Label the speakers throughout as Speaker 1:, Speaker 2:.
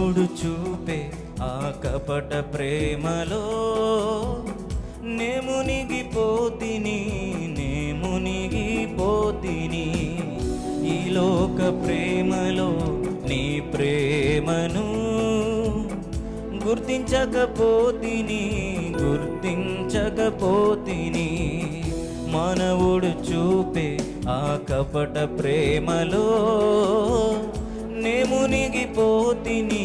Speaker 1: మానవుడు చూపే ఆ కపట ప్రేమలో నే మునిగిపోతిని ఈ లోక ప్రేమలో నీ ప్రేమను గుర్తించకపోతిని మానవుడు చూపే ఆ కపట ప్రేమలో నే మునిగిపోతిని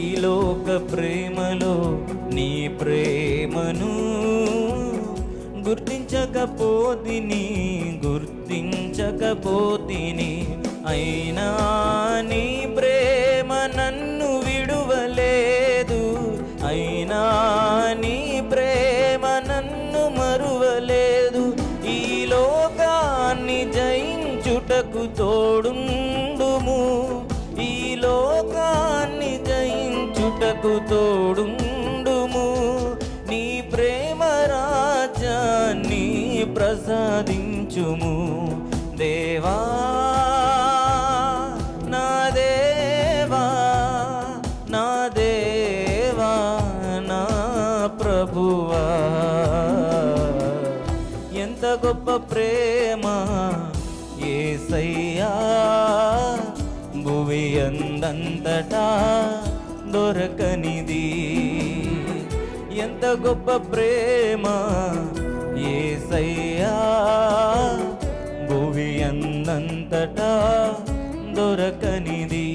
Speaker 1: ఈ లోక ప్రేమలో నీ ప్రేమను గుర్తించకపోతిని అయినా నీ ప్రేమ నన్ను విడువలేదు, అయినా నీ ప్రేమ నన్ను మరువలేదు. ఈ లోకాన్ని జయించుటకు తోడుండుము, ఈ లోకాన్ని జయించుటకు తోడుండుము. నీ ప్రేమ రాజ్యాన్ని ప్రసాదించుము దేవా, నా దేవా, నా దేవా, నా ప్రభువా. ఎంత గొప్ప ప్రేమ యేసయ్యా, భువి అందంతటా దొరకనిది. ఎంత గొప్ప ప్రేమ యేసయ్యా, భువి అందంతటా దొరకనిది.